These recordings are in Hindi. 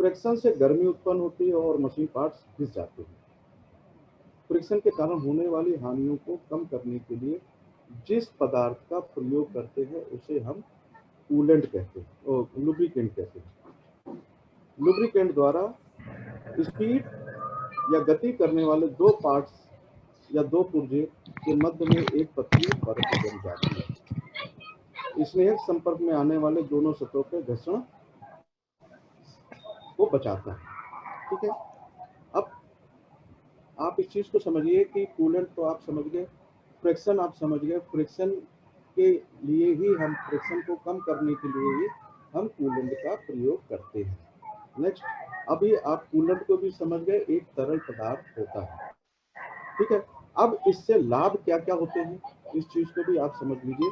फ्रिक्शन से गर्मी उत्पन्न होती है और मशीन पार्ट्स घिस जाते हैं। फ्रिक्शन के कारण होने वाली हानियों को कम करने के लिए जिस पदार्थ का प्रयोग करते हैं उसे हम कूलेंट कहते हैं और लुब्रिकेंट कहते हैं। लुब्रिकेंट द्वारा स्पीड या गति करने वाले दो पार्ट्स या दो पुर्जे के मध्य में एक पतली परत जम जाती है। स्नेहक संपर्क में आने वाले दोनों सतहों के घर्षण को बचाता है। ठीक है, अब आप इस चीज को समझिए कि कूलेंट तो आप समझ गए, फ्रिक्शन आप समझ गए। फ्रिक्शन के लिए ही हम फ्रिक्शन को कम करने के लिए ही हम कूलेंट का प्रयोग करते हैं। नेक्स्ट, अभी आप कूलेंट को भी समझ गए, एक तरल पदार्थ होता है। ठीक है, अब इससे लाभ क्या क्या होते हैं इस चीज को भी आप समझ लीजिए।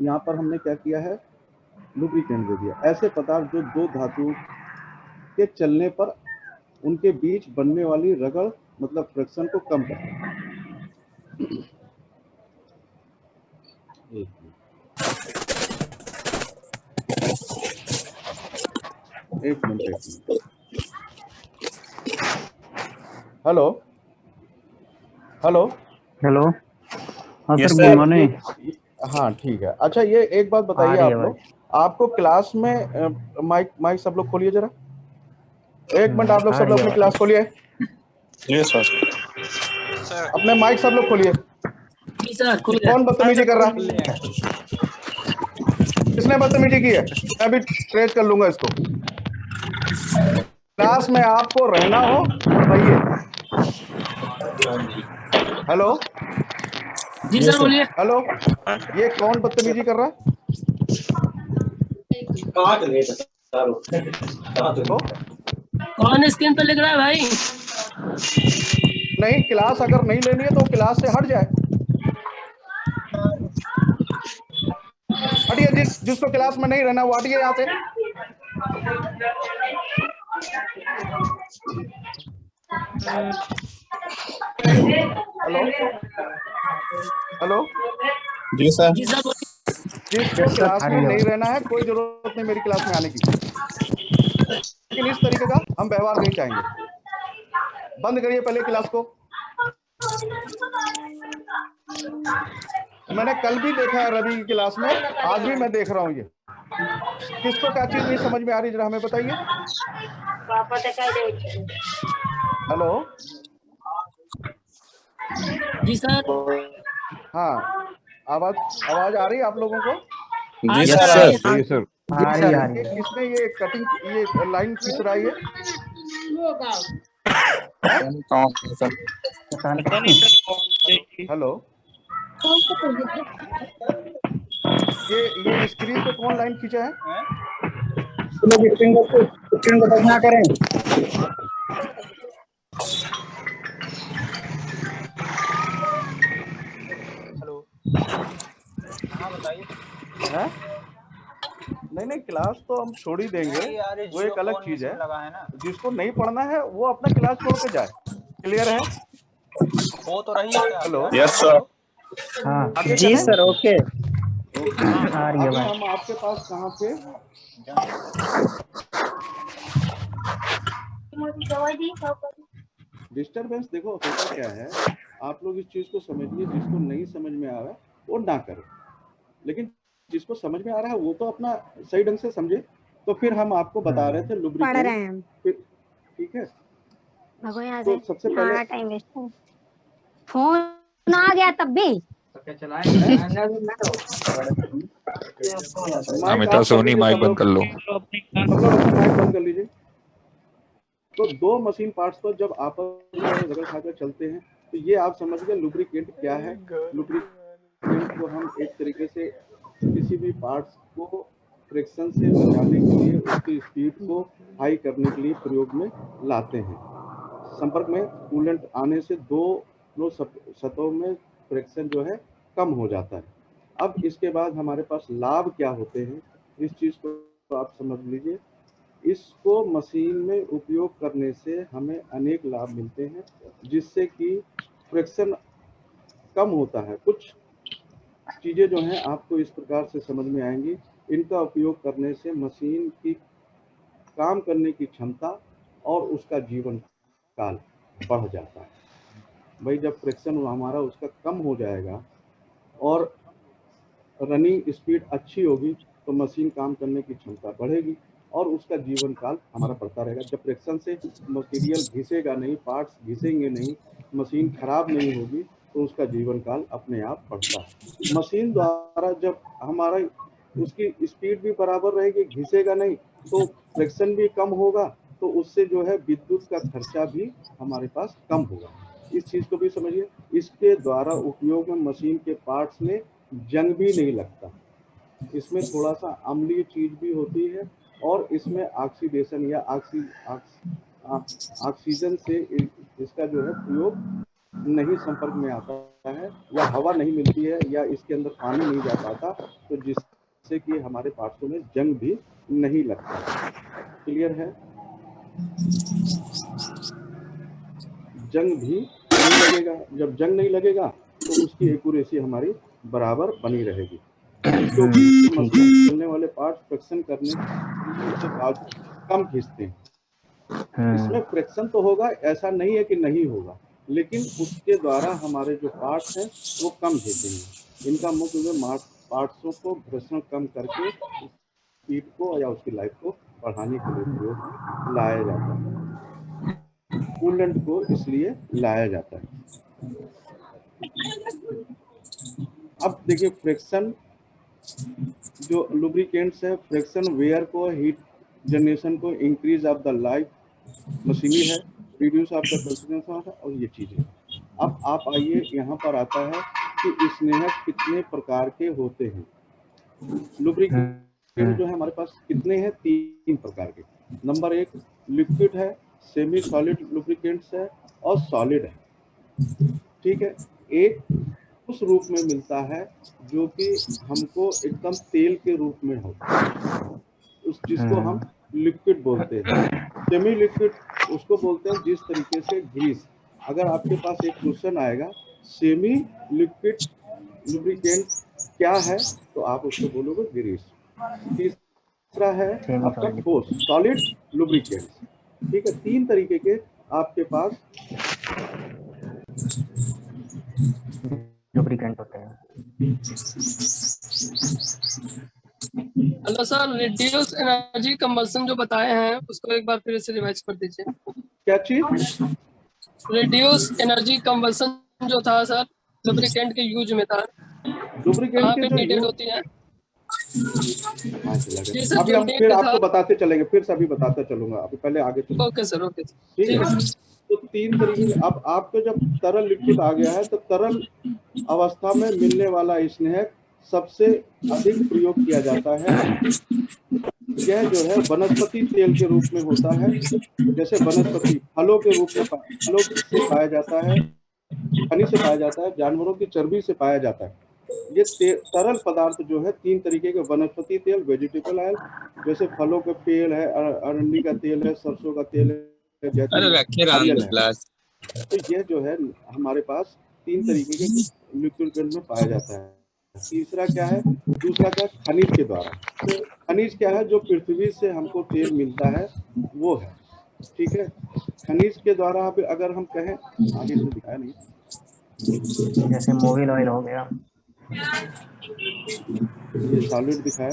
यहाँ पर हमने क्या किया है, लुब्रिकेंट दे दिया। ऐसे पदार्थ जो दो धातुओं के चलने पर उनके बीच बनने वाली रगड़ मतलब फ्रिक्शन को कम करते हैं। एक मिनट। Hello hello hello. हाँ Yes, sir, sir. Good morning. हाँ ठीक है। अच्छा, ये एक बात बताइए आप लोग, आपको क्लास में माइक सब लोग खोलिए जरा। एक मिनट, आप लोग सब लोग अपनी क्लास खोलिए। Yes, sir. अपने माइक सब लोग खोलिए। कौन बदतमीजी कर रहा है? किसने बदतमीजी की है? मैं भी ट्रेस कर लूंगा इसको। क्लास में आपको रहना हो तो रहिए। हेलो जी सर बोलिए। हेलो, ये कौन बदतमीजी कर रहा है? देखो, कौन स्क्रीन पे लिख रहा है भाई? नहीं, क्लास अगर नहीं लेनी है तो क्लास से हट जाए। हटिए, जिसको क्लास में नहीं रहना वो हटिए यहाँ से। हेलो हेलो, जी सर। जी सर बोलिए। जिसको क्लास में नहीं रहना है कोई जरूरत नहीं मेरी क्लास में आने की, लेकिन इस तरीके का हम व्यवहार नहीं चाहेंगे। बंद करिए पहले क्लास को। मैंने कल भी देखा है रवि की क्लास में, आज भी मैं देख रहा हूँ। ये किसको क्या चीज नहीं समझ में आ रही, जरा हमें बताइए। हेलो, जी सर। हाँ, आवाज आ रही है आप लोगों को? जी यस सर। सर। जी सर। ये किसने ये कटिंग, ये लाइन खींच रहा है ये? हेलो, ये स्क्रीन पे कौन लाइन खींचा है? स्क्रीन को टच ना करें। हेलो, हाँ बताइए। हैं? नहीं, क्लास तो हम छोड़ ही देंगे, नहीं यार, वो एक अलग फोन में चीज है। सिम लगा है ना। जिसको नहीं पढ़ना है वो अपना क्लास छोड़ के जाए। क्लियर है? हो तो रही है क्या? Hello, yes sir. हाँ आगे जी चलें? Sir, okay. हाँ, अभी हम आपके पास कहाँ थे? डिस्टरबेंस देखो होता क्या है, आप लोग इस चीज को समझिए। जिसको नहीं समझ में आ रहा है वो ना करे, लेकिन जिसको समझ में आ रहा है वो तो अपना सही ढंग से समझे। तो फिर हम आपको बता रहे थे लुब्रिकेंट। ठीक है, तो सबसे पहले टाइम वेस्ट, फोन आ गया तब भी अमिता सोनी माइक बंद कर लो। सब लोग अपना माइक बंद कर लीजिए। तो दो मशीन पार्ट्स पर जब आपस में रगड़ खाकर चलते हैं तो ये आप समझ गए लुब्रिकेंट क्या है। लुब्रिकेंट को हम एक तरीके से किसी भी पार्ट्स को फ्रिक्शन से बचाने के लिए उसकी स्पीड को हाई करने के लिए प्रयोग में लाते हैं। संपर्क में कूलेंट आने से दोनों सतहों में फ्रिक्शन जो है कम हो जाता है। अब इसके बाद हमारे पास लाभ क्या होते हैं इस चीज को आप समझ लीजिए। इसको मशीन में उपयोग करने से हमें अनेक लाभ मिलते हैं, जिससे कि फ्रिक्शन कम होता है। कुछ चीजें जो हैं आपको इस प्रकार से समझ में आएंगी। इनका उपयोग करने से मशीन की काम करने की क्षमता और उसका जीवन काल बढ़ जाता है। भाई जब फ्रिक्शन हमारा उसका कम हो जाएगा और रनिंग स्पीड अच्छी होगी तो मशीन काम करने की क्षमता बढ़ेगी और उसका जीवन काल हमारा बढ़ता रहेगा। जब फ्रिक्शन से मटेरियल घिसेगा नहीं, पार्ट्स घिसेंगे नहीं, मशीन खराब नहीं होगी तो उसका जीवन काल अपने आप बढ़ता है। मशीन द्वारा जब हमारा उसकी स्पीड भी बराबर रहेगी, घिसेगा नहीं, तो फ्रिक्शन भी कम होगा, तो उससे जो है विद्युत का खर्चा भी हमारे पास कम होगा। इस चीज को भी समझिए। इसके द्वारा उपयोग में मशीन के पार्ट्स में जंग भी नहीं लगता। इसमें थोड़ा सा अम्लीय चीज भी होती है और इसमें ऑक्सीडेशन या ऑक्सीजन से इसका जो है प्रयोग नहीं संपर्क में आता है, या हवा नहीं मिलती है, या इसके अंदर पानी नहीं जा पाता, तो जिससे कि हमारे पार्ट्सों में जंग भी नहीं लगता। क्लियर है? जंग भी नहीं लगेगा। जब जंग नहीं लगेगा तो उसकी एक्यूरेसी हमारी बराबर बनी रहेगी, क्योंकि मशीन में चलने वाले पार्ट फ्रिक्शन करने के बाद कम खींचते हैं। इसमें फ्रिक्शन तो होगा, ऐसा नहीं है कि नहीं होगा, लेकिन उसके द्वारा हमारे जो पार्ट्स हैं वो कम खींचेंगे। इनका मुख्य जो पार्ट्सों को घर्षण कम करके स्पीड को या उसकी लाइफ को बढ़ाने के लिए प्रयोग में लाया जाता है। कूलेंट को इसलिए लाया जाता है। अब देखिए फ्रिक्शन जो लुब्रिकेंट्स है, फ्रिक्शन वेयर को, हीट जनरेशन को, increase of the life machinery है, रिड्यूस ऑफ द कंसिस्टेंस और ये चीजें। अब आप आइए, यहाँ पर आता है कि स्नेहक कितने प्रकार के होते हैं। लुब्रिकेंट जो है हमारे पास कितने हैं? 3 प्रकार के। नंबर 1 लिक्विड है, सेमी सॉलिड लुब्रिकेंट्स है और सॉलिड है। ठीक है, एक उस रूप में मिलता है जो कि हमको एकदम तेल के रूप में होता है, उस जिसको हम लिक्विड बोलते हैं। सेमी लिक्विड उसको बोलते हैं जिस तरीके से ग्रीस। अगर आपके पास एक क्वेश्चन आएगा सेमी लिक्विड लुब्रिकेंट क्या है, तो आप उसको बोलोगे ग्रीस। तीसरा है आपका ठोस सॉलिड लुब्रिकेंट। ठीक है, 3 तरीके के आपके पास लुब्रिकेंट होते हैं। हेलो सर, रिड्यूस एनर्जी कंबल्सन जो बताए हैं उसको एक बार फिर से रिवाइज कर दीजिए। क्या चीज? रिड्यूस एनर्जी कंबल्सन जो था सर, लुब्रिकेंट के यूज में था, लुब्रिकेंट कहाँ के पे जो नीडेड यूज होती है? अभी जैसे हम जो फिर नीड था। आपको बताते चलेंगे, फिर से अभी बताता चलूंगा, अभी पहले आगे चलो। ओके सर, ओके सर, ठीक ठीक है, है। तो 3 तरीके के। अब आपको जब तरल लिक्विड आ गया है तो तरल अवस्था में मिलने वाला स्नेहक सबसे अधिक प्रयोग किया जाता है। यह जो है वनस्पति तेल के रूप में होता है, जैसे वनस्पति फलों के रूप में फलों से पाया जाता है, खनिज से पाया जाता है, जानवरों की चर्बी से पाया जाता है। ये तरल पदार्थ जो है 3 तरीके के, वनस्पति तेल, वेजिटेबल ऑयल, जैसे फलों का तेल है, अरंडी का तेल है, सरसों का तेल है, जैतून नारियल है। तो यह जो है हमारे पास 3 तरीके के लिक्विड में पाया जाता है। तीसरा क्या है? दूसरा क्या? खनिज के द्वारा। खनिज क्या है? जो पृथ्वी से हमको तेल मिलता है वो है। ठीक है, खनिज के द्वारा अगर हम कहें, आगे इसमें दिखाया नहीं, जैसे मोबिल ऑयल हो गया, ये सॉलिड दिखाया।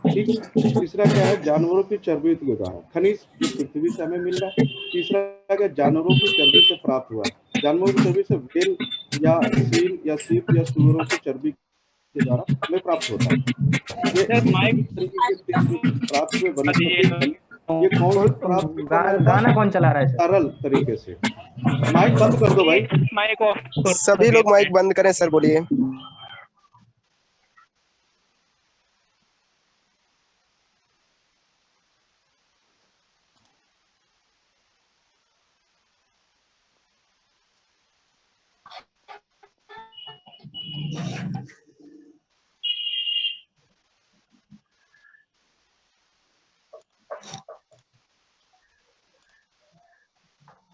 ठीक है, तीसरा क्या है? जानवरों की चर्बी के द्वारा। खनिज जो पृथ्वी से हमें मिल रहा है। तीसरा क्या? जानवरों की चर्बी से प्राप्त हुआ। जानवरों की चर्बी से व्हेल या सील या सीप या सुअरों की चर्बी के द्वारा हमें प्राप्त होता है। ये इस तरीके के प्राप्त हुए वनस्पति, ये कौन से प्राप्त हुए हमारे गाना पास? कौन चला रहा है सर? तरल तरीके से। माइक बंद कर दो भाई। Mike off. सभी लोग माइक बंद करें सर, बोलिए।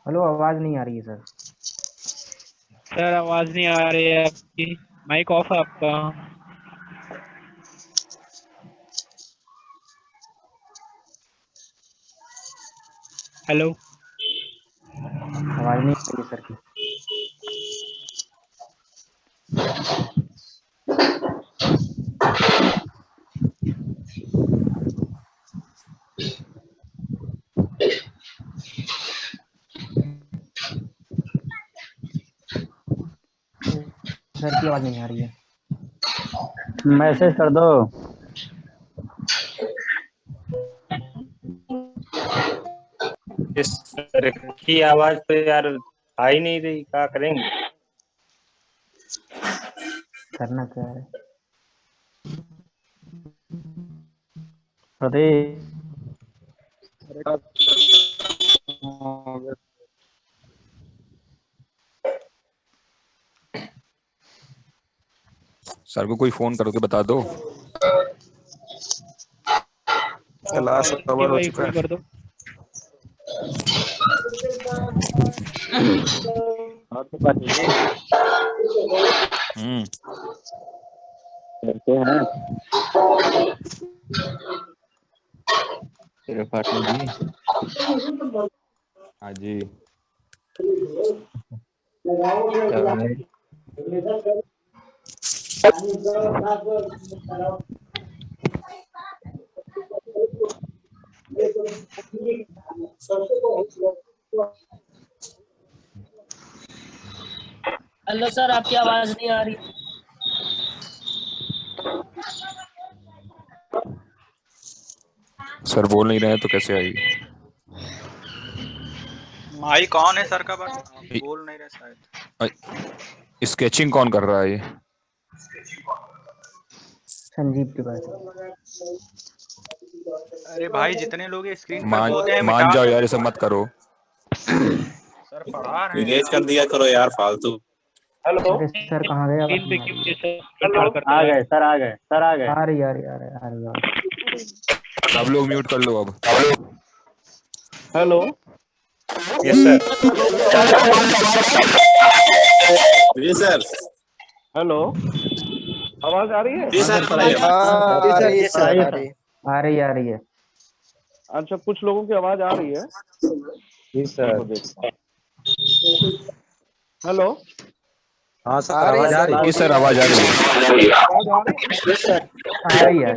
हेलो, आवाज नहीं आ रही है सर। सर आवाज नहीं आ रही है आपकी, माइक ऑफ है आपका। हेलो। आवाज नहीं आ रही है सर की। सर की आवाज नहीं आ रही है। मैसेज कर दो। इस सर की आवाज तो यार आ ही नहीं रही, क्या करेंगे? करना क्या है? प्रदीप सर को कोई फोन करो के बता दो। क्लास ओवर हो भाई चुका कोई है। कर दो। आपके पास है? करते हैं तेरे पाटिल जी। हाँ जी। हेलो सर, आपकी आवाज नहीं आ रही। सर बोल नहीं रहे हैं तो कैसे आएगी? माइक कौन है सर का? बट बोल नहीं रहे शायद। स्केचिंग कौन कर रहा है ये? संजीव के पास। अरे भाई जितने लोग ये स्क्रीन पर मान बोलते हैं मान मिटा जाओ दो। यार, ये सब मत करो। सर पढ़ा रहे हैं इरेज कर यार। दिया करो यार फालतू। हेलो अरे सर कहाँ गए? स्क्रीन पे आवाज क्यों नहीं ये सब हेलो गड़बड़ करता आ है? गए सर, आ गए सर, आ गए। आ रही आ रही आ रही आ रही आ रही। सब लोग म्यूट कर लो अब। Hello yes sir. जी सर। हेलो, आवाज आ रही है? जी सर पढ़ाइए। हाँ आ रही है सर, आ रही है। आ रही आ रही है। अच्छा, कुछ लोगों की आवाज आ रही है। जी सर। उनको देखता हूं। हेलो, हाँ आ सर, रही है आवाज आ सर, रही है। जी बोलिए। सर आवाज आ रही है। आवाज आ रही है? Yes sir. आ रही है।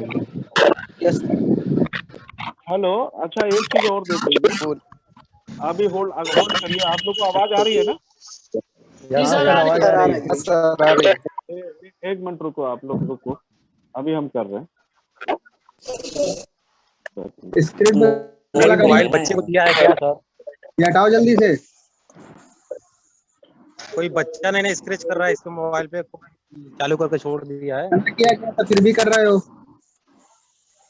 Yes sir. हेलो, अच्छा एक चीज और देख लीजिए, बोल। अभी होल्ड करिए। आप लोग को आवाज आ रही है ना? जी हाँ सर, सर, आ रही आवाज है। आ रही है। यस सर, आ रही है। एक मिनट रुको, आप लोग रुको, अभी हम कर रहे हैं। मोबाइल बच्चे को दिया है क्या सर? ये हटाओ जल्दी से। कोई बच्चा ने स्क्रैच कर रहा है इसके मोबाइल पे, चालू करके छोड़ दिया है। मैंने किया क्या था, फिर भी कर रहे हो?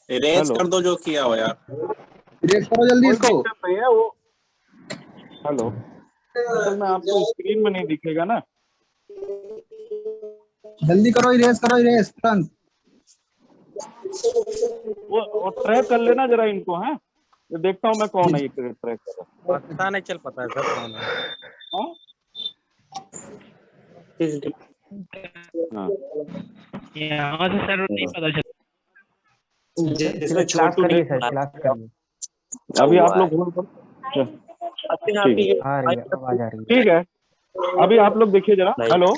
इरेज हेलो, कर दो जो किया हो यार। इरेज करो जल्दी कोई इसको। दिक्कत नहीं है वो। हेलो, असल में आपको स्क्रीन में नहीं दिखेगा ना। जल्दी करो, इरेज करो, इरेज तुरंत। वो ट्रैक कर लेना जरा इनको, है ये देखता हूँ मैं कौन है ये ट्रैक कर रहा है। पता नहीं चल पाता है सर कौन है। हाँ? हाँ। यहाँ से सर नहीं पता चलता। चलो क्लास करिए सर, क्लास करिए। अभी आप लोग होल्ड करो। ठीक है, आ रही है, आवाज आ रही है। ठीक है। अभी आप लोग देखिए जरा। हेलो,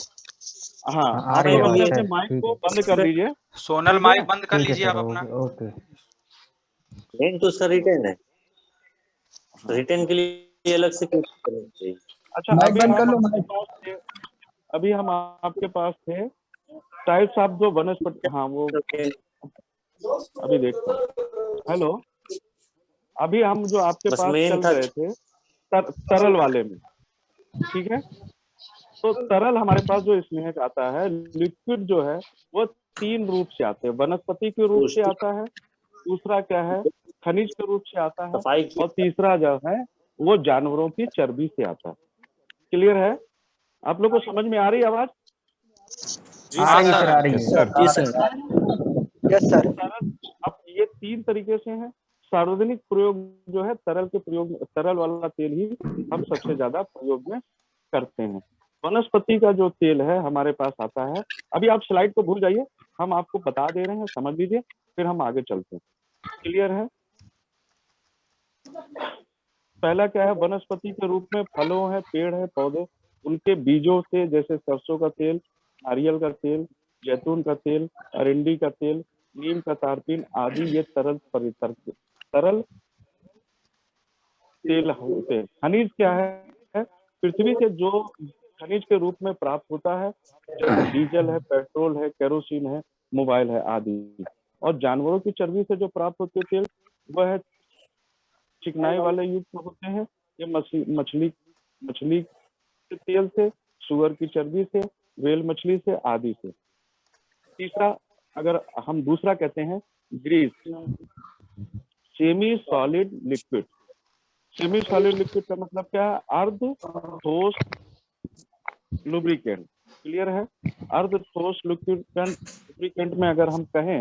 हाँ, हाँ, आ आप रही है लोग अपने आवाज अपने सर। माइक ठीक को है, बंद कर दीजिए। सोनल ठीक है, माइक बंद कर ठीक है लीजिए सर। आप अपना। Okay okay. लिंक तो उसका रिटर्न है, रिटर्न के लिए अलग से क्लिक करना चाहिए। अच्छा, माइक अभी बंद कर हम लो, आपके माइक। पास थे, अभी हम आपके पास थे टाइप्स ऑफ जो वनस्पति। हाँ, वो अभी देखता हूँ। हेलो, अभी हम जो आपके बस पास मेन चल था। रहे थे तरल वाले में, ठीक है। तो तरल हमारे पास जो स्नेहक आता है, लिक्विड जो है वो 3 रूप से आते हैं। वनस्पति के रूप से आता है, दूसरा क्या है खनिज के रूप से आता है, सफाई की और तीसरा जो है वो जानवरों की चर्बी से आता है। क्लियर है? आप लोग को समझ में आ रही है आवाज? जी आ रही है सर। सर, आ रही है। जी सर। Yes sir. तरल, अब ये 3 तरीके से है। सार्वजनिक प्रयोग जो है तरल के प्रयोग, तरल वाला तेल ही हम सबसे ज्यादा प्रयोग में करते हैं। वनस्पति का जो तेल है हमारे पास आता है। अभी आप स्लाइड को भूल जाइए, हम आपको बता दे रहे हैं, समझ लीजिए, फिर हम आगे चलते हैं। क्लियर है? पहला क्या है, वनस्पति के रूप में फलों है, पेड़ है, पौधे, उनके बीजों से, जैसे सरसों का तेल, नारियल का तेल, जैतून का तेल, अरंडी का तेल, नीम का तारपीन आदि ये तरल तेल होते हैं। खनिज क्या है, पृथ्वी से जो खनिज के रूप में प्राप्त होता है, जैसे डीजल है, पेट्रोल है, केरोसिन है, मोबाइल है आदि। और जानवरों की चर्बी से जो प्राप्त होते तेल वह है चिकनाई वाले युक्त होते हैं, ये मछली के तेल से, सुअर की चर्बी से, व्हेल मछली से आदि से। तीसरा, अगर हम दूसरा कहते हैं grease, semi solid liquid. Semi solid liquid का मतलब क्या है, अर्ध ठोस लुब्रिकेंट। क्लियर है, अर्ध ठोस लुब्रिकेंट में अगर हम कहें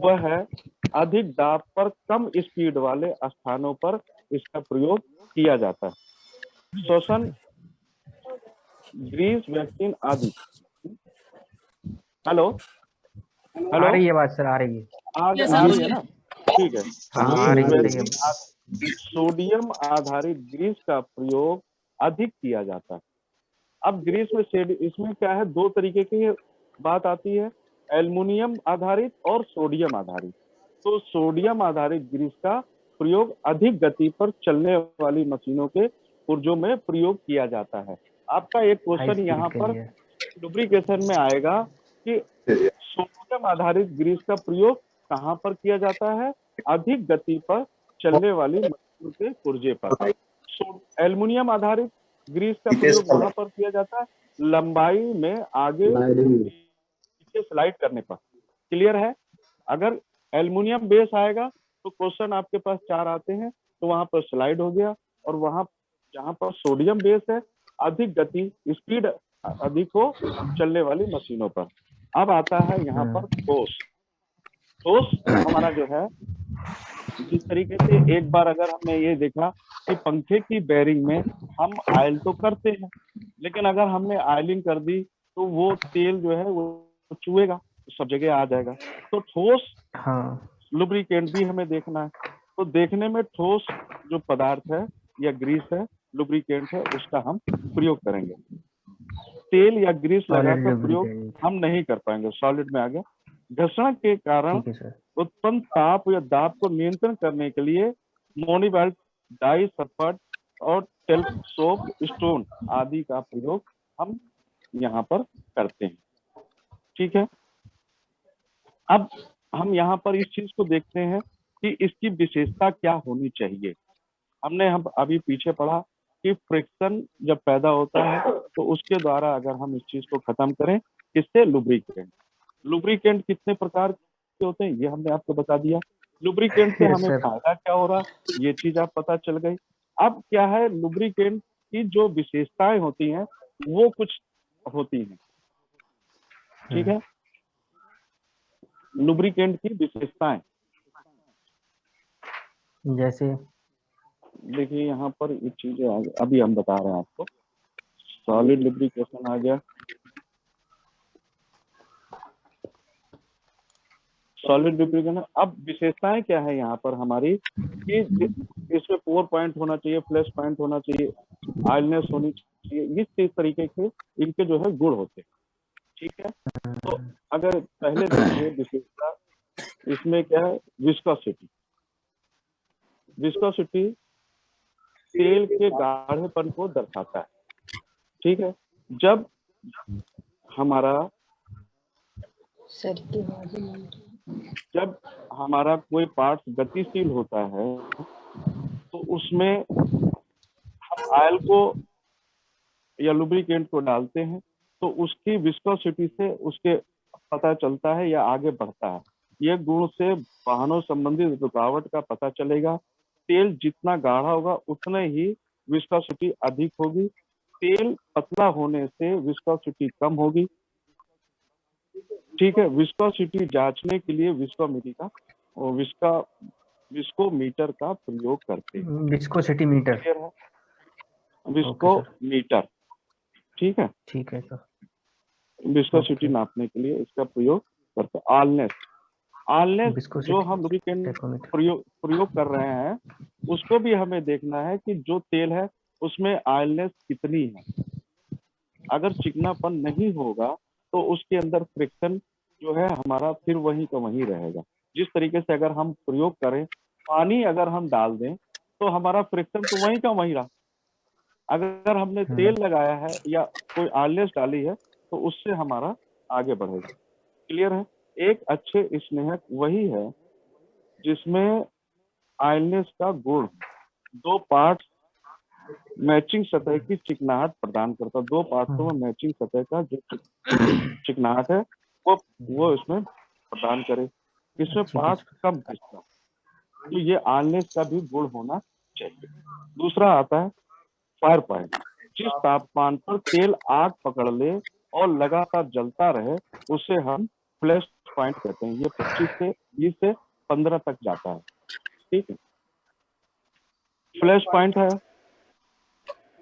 वह है अधिक दाब पर कम स्पीड वाले स्थानों पर इसका प्रयोग किया जाता है। श्वसन, ग्रीस, वैक्सीन आदि। हेलो हेलो, आ रही है बात सर, आ रही है। आ रही है ना, ठीक है। हाँ, आ रही है। सोडियम आधारित ग्रीस का प्रयोग अधिक किया जाता है। अब ग्रीस में इसमें क्या है, दो तरीके की बात आती है, एल्युमिनियम आधारित और सोडियम आधारित। तो सोडियम आधारित ग्रीस का प्रयोग अधिक गति पर चलने वाली मशीनों के पुर्जों में प्रयोग किया जाता है। आपका एक क्वेश्चन यहाँ पर लुब्रिकेशन में आएगा कि सोडियम आधारित ग्रीस का प्रयोग कहाँ पर किया जाता है, अधिक गति पर चलने वाली मशीनों के पुर्जे पर। एल्युमिनियम आधारित ग्रीस का प्रयोग वहां पर किया जाता है लंबाई में आगे पीछे स्लाइड करने पर। क्लियर है, अगर एल्युमिनियम बेस आएगा तो क्वेश्चन आपके पास 4 आते हैं, तो वहां पर स्लाइड हो गया। और वहां जहां पर सोडियम बेस है, अधिक गति, स्पीड अधिक हो चलने वाली मशीनों पर। अब आता है यहाँ पर ठोस। ठोस हमारा जो है, जिस तरीके से एक बार अगर हमने ये देखा कि पंखे की बेयरिंग में हम ऑयल तो करते हैं, लेकिन अगर हमने ऑयलिंग कर दी तो वो तेल जो है वो चुएगा, सब जगह आ जाएगा। तो ठोस लुब्रिकेंट भी हमें देखना है। तो देखने में ठोस जो पदार्थ है या ग्रीस है, लुब्रिकेंट है, उसका हम प्रयोग करेंगे। तेल या ग्रीस लगाकर प्रयोग हम नहीं कर पाएंगे, सॉलिड में आ गया। घर्षण के कारण उत्पन्न ताप या दाब को नियंत्रण करने के लिए मोनिबाइल डाई सल्फाइड और टेल्क सोप स्टोन आदि का प्रयोग हम यहाँ पर करते हैं। ठीक है, अब हम यहाँ पर इस चीज को देखते हैं कि इसकी विशेषता क्या होनी चाहिए। हमने हम अभी पीछे पढ़ा कि फ्रिक्शन जब पैदा होता है तो उसके द्वारा अगर हम इस चीज को खत्म करें, किससे, लुब्रिकेंट। लुब्रिकेंट कितने प्रकार के होते हैं ये हमने आपको बता दिया। लुब्रिकेंट से हमें फायदा क्या हो रहा, ये चीज आप पता चल गई। अब क्या है, लुब्रिकेंट की जो विशेषताएं होती हैं वो कुछ होती हैं। ठीक है, लुब्रिकेंट की विशेषताएं जैसे देखिए यहाँ पर एक चीजें अभी हम बता रहे हैं आपको। सॉलिड लुब्रिकेशन आ गया, सॉलिड लुब्रिकेशन। अब विशेषताएं क्या है यहाँ पर हमारी, कि इसमें पोर पॉइंट होना चाहिए, फ्लैश पॉइंट होना चाहिए, ऑयलनेस होनी चाहिए, इस तरीके के इनके जो है गुण होते हैं। ठीक है, तो अगर पहले देखिए विशेषता, इसमें क्या है, विस्कोसिटी। विस्कोसिटी तेल के गाढ़ेपन को दर्शाता है। ठीक है, जब हमारा कोई पार्ट गतिशील होता है तो उसमें हम ऑयल को या लुब्रिकेंट को डालते हैं, तो उसकी विस्कोसिटी से उसके पता चलता है या आगे बढ़ता है। यह गुण से वाहनों संबंधित रुकावट का पता चलेगा। तेल जितना गाढ़ा होगा उतने ही विस्कोसिटी अधिक होगी। तेल पतला होने से विस्कोसिटी कम होगी। ठीक है, विस्कोसिटी जांचने के लिए विस्कोमीटर का प्रयोग करते हैं। Viscosity meter, viscometer. ठीक है, ठीक है सर। विस्कोसिटी नापने के लिए इसका प्रयोग करते हैं। ऑयलनेस जो हम लुब्रिकेंट प्रयोग कर रहे हैं उसको भी हमें देखना है कि जो तेल है उसमें ऑयलनेस कितनी है। अगर चिकनापन नहीं होगा तो उसके अंदर फ्रिक्शन जो है हमारा फिर वहीं का वहीं रहेगा। जिस तरीके से अगर हम प्रयोग करें, पानी अगर हम डाल दें तो हमारा फ्रिक्शन तो वहीं का वहीं रहा। अगर हमने तेल लगाया है या कोई ऑयलनेस डाली है तो उससे हमारा आगे बढ़ेगा। क्लियर है? एक अच्छे स्नेहक वही है जिसमें ऑयलनेस का गुण, दो पार्ट्स मैचिंग सतह की चिकनाहट प्रदान करता। दो पार्ट्सों में मैचिंग सतह का जो चिकनाहट है वो इसमें प्रदान करे। इसमें पार्ट्स कम खिंचता, तो ये ऑयलनेस का भी गुण होना चाहिए। दूसरा आता है फायर पॉइंट। जिस तापमान पर तेल आग पकड़ ले और लगातार जलता रहे उसे हम फ्लैश पॉइंट कहते हैं। ये 25 से 20 से 15 तक जाता है। ठीक है, फ्लैश पॉइंट है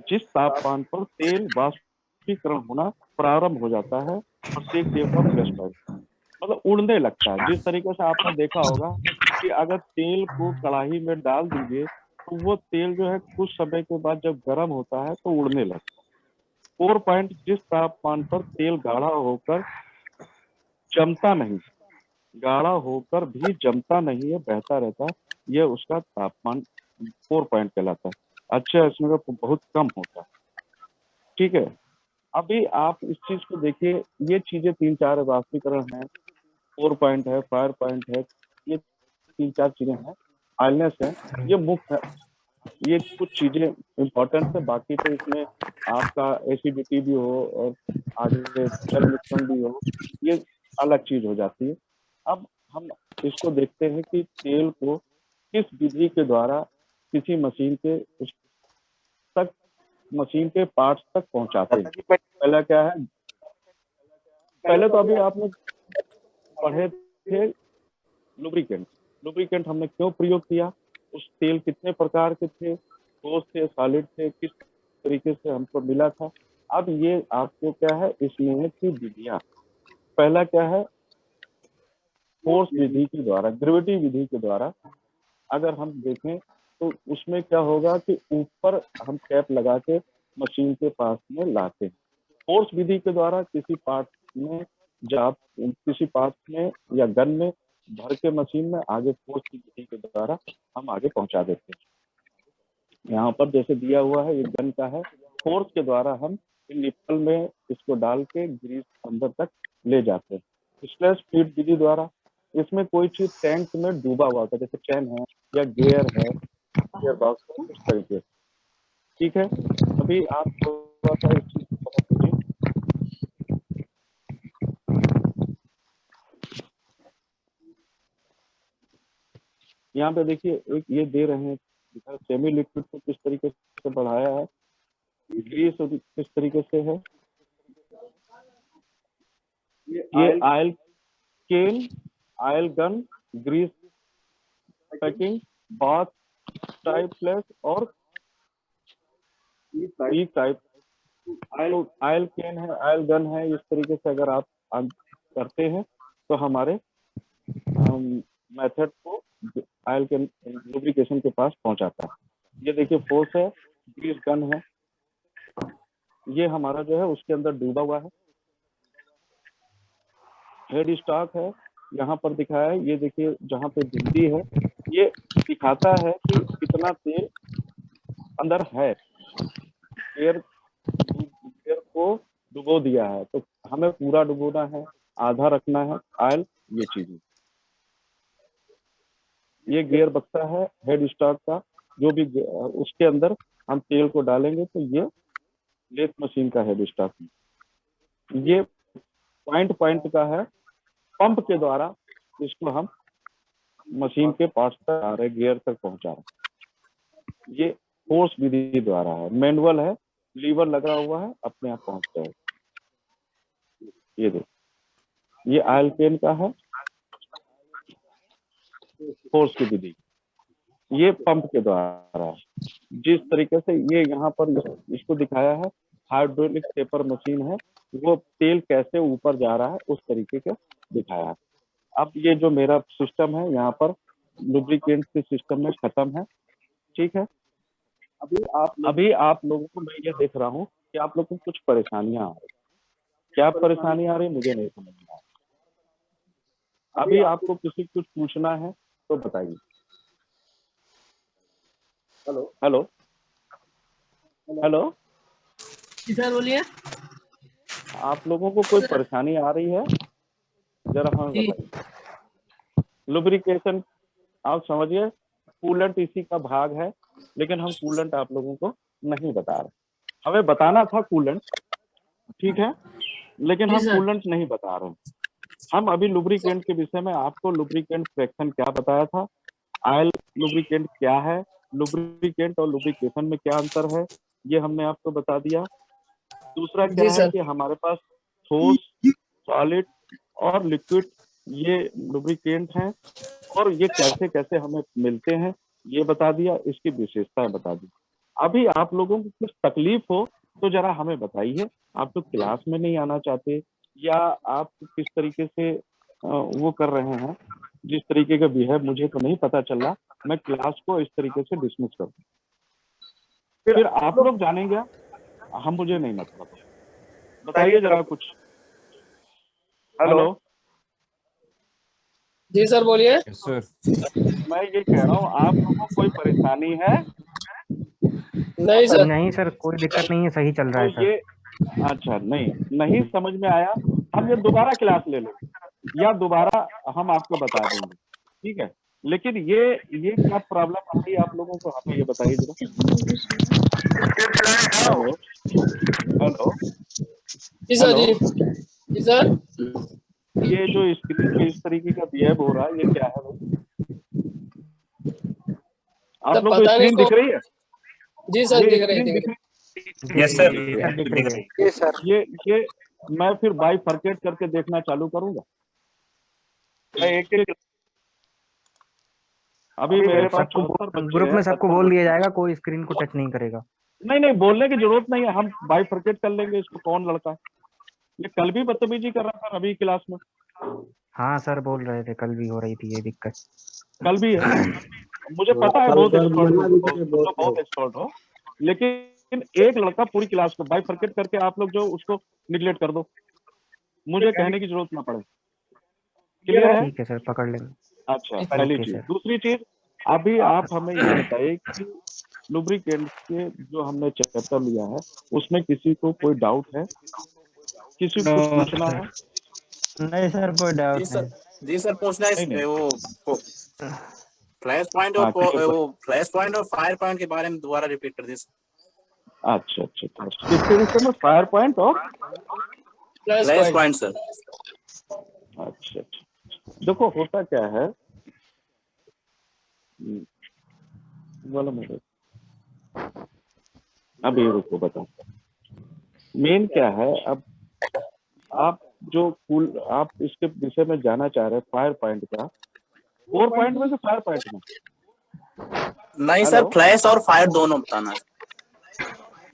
जिस तापमान पर तेल वाष्पीकरण होना प्रारंभ हो जाता है और सेक देव का फ्लैश पॉइंट मतलब उड़ने लगता है। जिस तरीके से आपने देखा होगा कि अगर तेल को कढ़ाई में डाल दीजिए तो वो तेल जो है कुछ समय के बाद जब गर्म होता है तो उड़ने लगता है। 4 पॉइंट जिस तापमान पर तेल गाढ़ा होकर जमता नहीं, गाढ़ा होकर भी जमता नहीं है, बहता रहता है, यह उसका तापमान 4 पॉइंट कहलाता है। अच्छा, इसमें तो बहुत कम होता है। ठीक है, अभी आप इस चीज को देखिए, ये चीजें 3-4 वाष्पीकरण है, 4 पॉइंट है, फायर पॉइंट है, ये 3-4 चीजें हैं, ऑयलनेस है, ये मुख्य है। ये कुछ चीजें इंपॉर्टेंट है। बाकी तो इसमें आपका एसिडिटी भी हो और आगे जल मिश्रण भी हो, ये अलग चीज हो जाती है। अब हम इसको देखते हैं कि तेल को किस विधि के द्वारा किसी मशीन के तक, मशीन के पार्ट्स तक पहुंचाते हैं। पहला क्या है, पहले तो अभी आपने पढ़े थे लुब्रिकेंट। लुब्रिकेंट हमने क्यों प्रयोग किया, उस तेल कितने प्रकार के थे, ठोस थे, सॉलिड थे, किस तरीके से हमको मिला था। अब ये आपको क्या है, इसमें की विधियां, पहला क्या है, फोर्स विधि के द्वारा, ग्रेविटी विधि के द्वारा अगर हम देखें तो उसमें क्या होगा कि ऊपर हम कैप लगा के मशीन के पास में लाते हैं। फोर्स विधि के द्वारा किसी पार्ट में किसी पार्ट में या गन में भर के मशीन में आगे फोर्स की विधि के द्वारा हम आगे पहुंचा देते हैं। यहाँ पर जैसे दिया हुआ है, ये गन का है, फोर्स के द्वारा हम निप्पल में इसको डाल के ग्रीस अंदर तक ले जाते हैं। स्लैश फीड विधि द्वारा, इसमें कोई चीज टैंक में डूबा हुआ होता है, जैसे चैन है या गियर है, गियर बॉक्स है, इस तरीके से। ठीक है, अभी आप थोड़ा सा इस चीज को समझ लीजिए। यहाँ पे देखिए एक ये दे रहे हैं, सेमी लिक्विड को किस तरीके से बढ़ाया है, ग्रीस किस तरीके से है, ये oil can, oil gun, grease packing, bath type flash और ई टाइप। ऑयल केन है, ऑयल गन है, इस तरीके से अगर आप करते हैं तो हमारे मेथड को ऑयल के लुब्रिकेशन के पास पहुंचाता है। ये देखिए फोर्स है, ग्रीस गन है, ये हमारा जो है उसके अंदर डूबा हुआ है। हेड स्टॉक है, यहाँ पर दिखाया है, ये देखिए जहाँ पे बिंदी है, ये दिखाता है कि कितना तेल अंदर है। एयर को डुबो दिया है तो हमें पूरा डुबोना है, आधा रखना है ऑयल, ये चीजें। ये गियर बक्सा है हेड स्टॉक का, जो भी उसके अंदर हम तेल को डालेंगे तो ये लेथ मशीन का हेड स्टॉक है। ये पॉइंट का है, पंप के द्वारा इसको हम मशीन के पास तक आ रहे, गियर तक पहुंचा रहे। ये फोर्स विधि द्वारा है। मैनुअल है, लीवर लगा हुआ है, अपने आप पहुंचता है। ये देखो, ये ऑयल केन का है, फोर्स की विधि, ये पंप के द्वारा है। जिस तरीके से ये यहाँ पर इसको दिखाया है, हाइड्रोलिक टेपर मशीन है, वो तेल कैसे ऊपर जा रहा है उस तरीके का दिखाया है। अब ये जो मेरा सिस्टम है यहाँ पर लुब्रिकेंट के सिस्टम में खत्म है। ठीक है। अभी आप लोगों को मैं ये देख रहा हूँ कि आप लोगों को कुछ परेशानियां आ रही। क्या परेशानी आ रही मुझे नहीं समझ में आ रही। अभी आपको किसी कुछ पूछना है तो बताइए। हेलो हेलो जी सर बोलिए। आप लोगों को कोई परेशानी आ रही है जरा हमें जी बताइए। लुब्रिकेशन आप समझिए कूलेंट इसी का भाग है, लेकिन हम कूलेंट आप लोगों को नहीं बता रहे। हमें बताना था कूलेंट, ठीक है, लेकिन जी हम सर। कूलेंट नहीं बता रहे। हम अभी लुब्रिकेंट के विषय में आपको लुब्रिकेंट फ्रैक्शन क्या बताया था, आयल लुब्रिकेंट क्या है, लुब्रिकेंट और लुब्रिकेशन में क्या अंतर है, ये हमने आपको बता दिया। दूसरा जी क्या है सर। कि हमारे पास ठोस, सॉलिड और लिक्विड ये लुब्रिकेंट हैं, और ये कैसे कैसे हमें मिलते हैं ये बता दिया, इसकी विशेषताएं बता दी। अभी आप लोगों को कुछ तकलीफ हो तो जरा हमें बताइए। आप तो क्लास में नहीं आना चाहते, या आप किस तरीके से वो कर रहे हैं, जिस तरीके का बिहेव मुझे तो नहीं पता चल रहा। मैं क्लास को इस तरीके से डिसमिस कर दूं, फिर आप लोग जानेंगे, हम मुझे नहीं मतलब। बताइए जरा कुछ। हेलो जी सर बोलिए। सर मैं ये कह रहा हूँ आप लोगों को कोई परेशानी है नहीं सर। नहीं सर, कोई दिक्कत नहीं है, सही चल रहा तो है सर। ये अच्छा नहीं समझ में आया, हम ये दोबारा क्लास ले लेंगे या दोबारा हम आपको बता देंगे, ठीक है। लेकिन ये क्या प्रॉब्लम आ रही है आप लोगों को, हमें ये बताइए जरा। हेलो हेलो जी सर। हेलो जी जी सर। ये जो स्क्रीन पे इस तरीके का बिहेव हो रहा है, ये क्या है भाई? आप तब लोग को पता नहीं स्क्रीन दिख को। रही है? जी सर ये दिख रही स्क्रीन दिख दिख रही। यस सर, सर दिख रही है। जी सर। रही ये मैं फिर बाइफरकेट करके देखना चालू करूंगा। मैं एक अभी मेरे पास सबको 74 बच्चे ग्रुप हैं, में सबको 70 बोल दिया बच्चे। जाएगा, कोई स्क्रीन को टच नहीं करेगा। नहीं बोलने की जरूरत नहीं है, हम बाइफरकेट कर लेंगे इसको। कौन लड़का है ये? कल भी बदतमीजी कर रहा था अभी क्लास में। हाँ सर बोल रहे थे, कल भी हो रही थी ये दिक्कत। कल भी है, मुझे पता है बहुत एक्सपर्ट हो, तुम बहुत एक्सपर्ट हो, लेकिन एक लड़का पूरी क्लास को बाइफरकेट करके आप लोग जो उसको निगलेक्ट कर दो, मुझे कहने की जरूरत ना पड़े। क्लियर है? ठीक है सर, पकड़ लेंगे। अच्छा, पहली ओके चीज। सर। दूसरी चीज, अभी आप हमें ये बताइए कि लुब्रिकेंट के जो हमने चैप्टर लिया है उसमें किसी को कोई डाउट है, किसी को कुछ पूछना है? नहीं सर, कोई जी डाउट सर। नहीं। जी सर पूछना है नहीं वो फ्लैश पॉइंट और हाँ क्लियर कर। वो फ्लैश पॉइंट और फायर पॉइंट के बारे में दोबारा रिपीट कर दीजिए। अच्छा किसके विषय में? फायर पॉइंट और फ्लैश पॉइंट सर। अच्छा देखो होता क्या है, बोलो मेरे, अभी रुको बताओ। मेन क्या है, अब आप जो आप इसके विषय में जाना चाह रहे हैं फायर पॉइंट का, 4 पॉइंट में से फायर पॉइंट में? नहीं सर, हेलो, फ्लैश और फायर दोनों बताना है।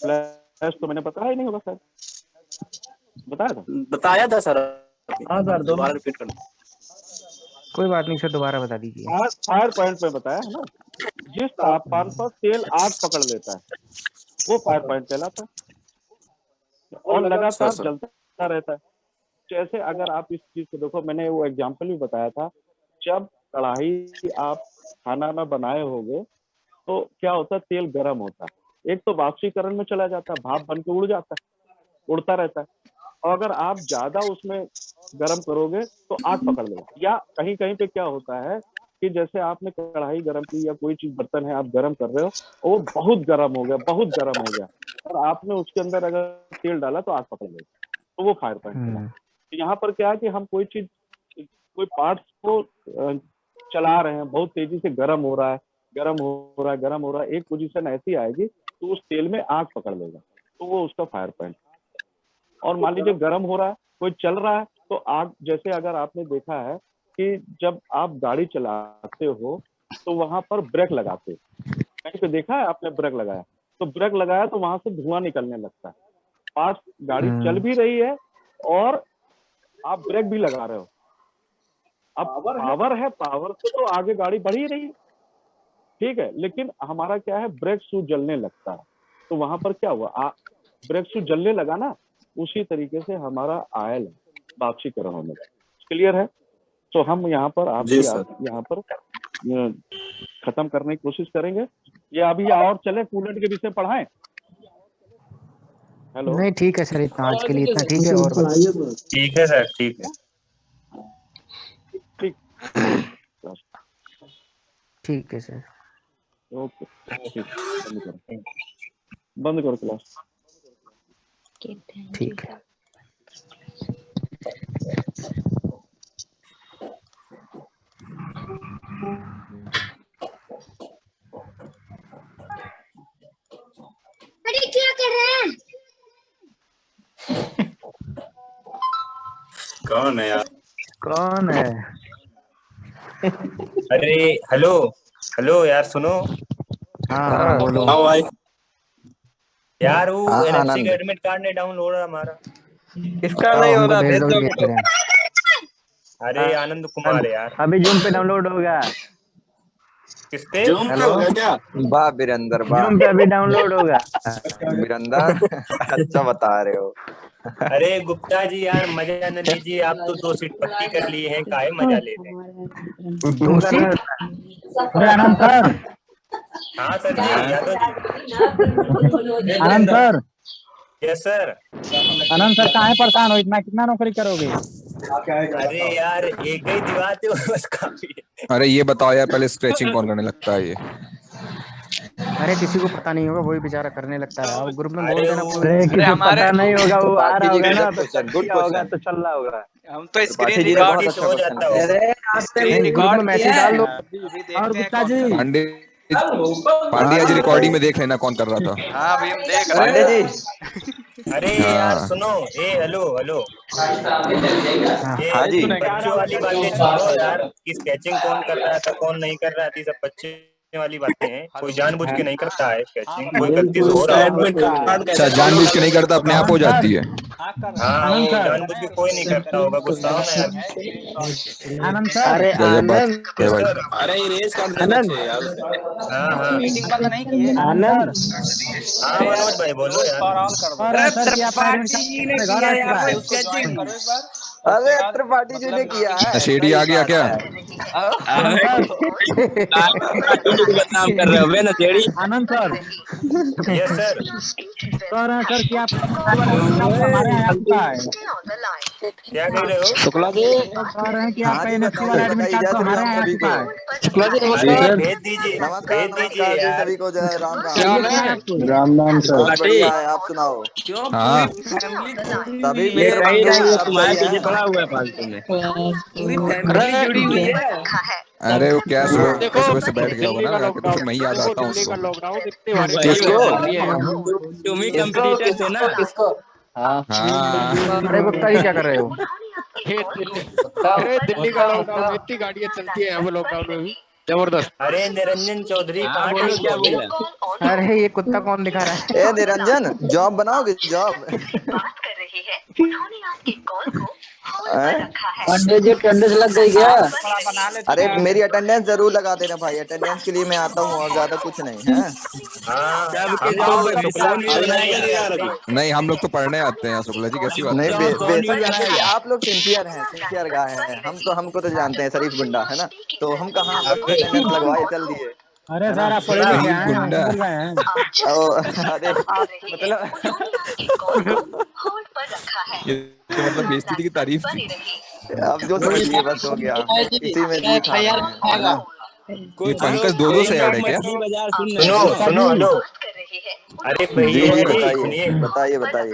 फ्लैश तो मैंने बताया ही नहीं होगा सर, बताया था? बताया था सर। हाँ सर, दोबारा रिपीट कर। कोई बात नहीं सर, दोबारा बता दीजिए। फायर पॉइंट पे बताया है ना, जिस तापमान पर तेल आग पकड़ लेता है वो फायर पॉइंट कहलाता है, और लगातार सर जलता रहता है। जैसे अगर आप इस चीज को देखो, मैंने वो एग्जांपल भी बताया था, जब कढ़ाई आप खाना में बनाए होगे तो क्या होता है, तेल गर्म होता है, एक तो वाष्पीकरण में चला जाता है, भाप बन के उड़ जाता है, उड़ता रहता है। और अगर आप ज्यादा उसमें गर्म करोगे तो आग पकड़ लेगा। या कहीं कहीं पे क्या होता है कि जैसे आपने कढ़ाई गर्म की या कोई चीज बर्तन है आप गर्म कर रहे हो, वो बहुत गर्म हो गया और आपने उसके अंदर अगर तेल डाला तो आग पकड़ लेगा, तो वो फायर पॉइंट है। यहाँ पर क्या है कि हम कोई चीज, कोई पार्ट्स को चला रहे हैं, बहुत तेजी से गर्म हो रहा है, एक पोजीशन ऐसी आएगी तो उस तेल में आग पकड़ लेगा, तो वो उसका फायर पॉइंट। और मान लीजिए गर्म हो रहा है, कोई चल रहा है, तो आग, जैसे अगर आपने देखा है कि जब आप गाड़ी चलाते हो तो वहां पर ब्रेक लगाते हो, कहीं पे देखा है आपने ब्रेक लगाया, तो ब्रेक लगाया तो वहां से धुआं निकलने लगता है, पास गाड़ी चल भी रही है और आप ब्रेक भी लगा रहे हो। अब पावर है, पावर से तो आगे गाड़ी बढ़ ही रही है, ठीक है, लेकिन हमारा क्या है, ब्रेक शू जलने लगता है। तो वहां पर क्या हुआ, ब्रेक शू जलने लगा ना, उसी तरीके से हमारा आयल वापसीकरण होने लगा। क्लियर है? तो हम यहाँ पर आपकी यहाँ पर खत्म करने की कोशिश करेंगे। ये अभी और चले कूलेंट के विषय पढ़ाएं? हेलो, नहीं ठीक है सर, इतना आज के लिए इतना ठीक है। और ठीक है सर, ठीक है। ठीक ठीक है सर। ओके, बंद करो क्लास। ठीक है। अरे क्या कर रहे हैं? कौन है यार? कौन है? अरे हेलो हेलो यार, सुनो हाँ बोलो। हाँ भाई, यार वो हाँ, एनएफसी आनंद। का एडमिट कार्ड नहीं डाउनलोड हमारा। किसका नहीं हो रहा, भेज दो। अरे आनंद कुमार यार। अभी जूम पे डाउनलोड होगा। किस पे? जूम पे हो गया क्या? वाह वीरेंद्र, वाह जूम पे अभी डाउनलोड होगा। वीरेंद्र, अच्छा बता रहे हो। अरे गुप्ता जी यार, मजा न लीजिए, आप तो 2 सीट पक्की कर लिए हैं, काहे मजा ले रहे हैं? 2 सीट? आनंद सर, हाँ सर जी, यादव जी। आनंद सर, यस सर। आनंद सर कहाँ परेशान हो, इतना कितना नौकरी करोगे? अरे यार एक ही दीवार थे बस, काफी है। अरे ये बताओ यार, पहले स्क्रैचिंग कौन करने लगता है ये? अरे किसी को पता नहीं होगा, वही बेचारा करने लगता है। आप ग्रुप में बोल अरे देना, वो- किसी को पता नहीं होगा, वो आ रहा होगा ना, तो गुड होगा क्वेश्चन। तो चल रहा होगा। हम तो स्क्रीन त्रिपाठी जी ने रिकॉर्ड बहुत अच्छा हो क्वेश्चन जाता किया। स्क्रीन ग्रुप में रिकॉर्ड मैसेज किया डाल है। दो। अभी देखते और हैं गुप्ता कौन जी, कर रहा पांडे जी रिकॉर्डिंग में देख लेना कौन कर रहा था। है। हाँ अभी हम देख रहे पांडे हैं। जी, अरे यार सुनो, हेलो हेलो, ये हाँ जी। बच्चों वाली बातें छोड़ो यार, कि स्केचिंग कौन कर रहा था कौन नहीं कर रहा था, ये सब बच्चे वाली बातें हैं। कोई जानबूझ के नहीं करता है स्केचिंग, कोई गलती से हो रहा है। एडमिट कार्ड अच्छा, कैसे जानबूझ के नहीं करता, अपने आप हो जाती है। हाँ वो जानबूझ के कोई नहीं करता होगा, गुस्सा हो ना यार। आनंद सर, अरे गजब बात आनंद है भाई। सर, अरे इरेज कर देना चाहिए यार उसे। हाँ हाँ मीटिंग बंद नहीं की है। आनंद हाँ मनोज भाई बोलो यार। और सर क्या घर आ चुका है? उसको ज्वाइन करो एक बार। अरे त्रिपाठी जी ने किया है। नशेड़ी आ गया क्या? बदनाम कर रहे हो बे नशेड़ी। आनंद सर, यस सर। सर क्या हमारे यहाँ आ चुका है? क्या कह रहे हो? शुक्ला जी, कह रहे हैं कि हाँ आपका जी, एनएफसी वाला बताइए एडमिट कार्ड तो बताइए हमारे यहाँ आ सभी चुका को। है। शुक्ला जी अरे नमस्कार। भेज दीजिए, नमस्कार भेज दीजिए नमस्कार जी यार। सभी को, जय राम राम। राम राम सर। बहुत बढ़िया है, आप सुनाओ। हाँ सभी ये मित्र रही बंधु वो सब तुम्हारे सही पीछे है। पड़ा हुआ है फालतू में। अरे वो क्या सुबह देखो सुबह से बैठ गया होगा दिल्ली ना, का जाके तो फिर मैं ही याद देखो आता हूँ दिल्ली का उसको। लॉकडाउन कितनी भारी किसको? तुम ही कंपटीटर थे ना। हाँ अरे गुप्ता जी क्या कर रहे हो? अरे दिल्ली का लॉकडाउन में इतनी गाड़ियां चलती है, अब लॉकडाउन में भी जबरदस्त। अरे निरंजन चौधरी कहाँ बोलो ठीक क्या हो गए? बोला। अरे ये कुत्ता कौन दिखा रहा है? ए निरंजन, जॉब बनाओगे जॉब? पांडे जी अटेंडेंस लग गई क्या? अरे मेरी अटेंडेंस जरूर लगा देना भाई, अटेंडेंस के लिए मैं आता हूँ और ज्यादा कुछ नहीं है। हाँ सबके हम जॉब तो शुक्ला हिसाब जी नहीं बनाएंगे लगाएंगे यार अभी। नहीं, हम लोग तो पढ़ने आते हैं शुक्ला जी, कैसी बात नहीं कर रहे हैं? बेशक कि आप लोग सिंसियर हैं, सिंसियर गाय हैं। हमको तो जानते हैं, शरीफ गुंडा है ना, तो हम कहाँ अटेंडेंस लगवाए चल दिए। अरे सर आप पढ़े लिखे हैं, गुंडा। स्कूल गए हैं। अरे मतलब ये तो मतलब बेइज्जती की तारीफ थी। अब जो समझिए बस हो गया, इसी में जी खा रहे हैं, है ना? ये पंकज 2-2 से ऐड है क्या? सुनो सुनो हेलो, अरे जी भैया जी जी बताइए सुनिए, बताइए बताइए।